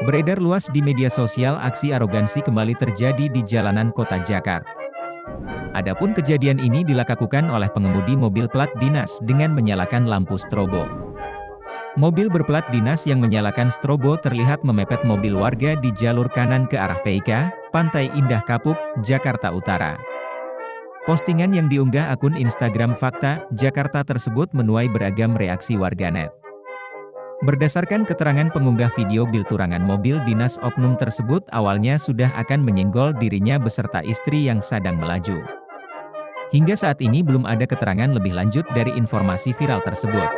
Beredar luas di media sosial aksi arogansi kembali terjadi di jalanan kota Jakarta. Adapun kejadian ini dilakukan oleh pengemudi mobil plat dinas dengan menyalakan lampu strobo. Mobil berplat dinas yang menyalakan strobo terlihat memepet mobil warga di jalur kanan ke arah PIK, Pantai Indah Kapuk, Jakarta Utara. Postingan yang diunggah akun Instagram Fakta Jakarta tersebut menuai beragam reaksi warganet. Berdasarkan keterangan pengunggah video bilturangan mobil dinas oknum tersebut awalnya sudah akan menyenggol dirinya beserta istri yang sedang melaju. Hingga saat ini belum ada keterangan lebih lanjut dari informasi viral tersebut.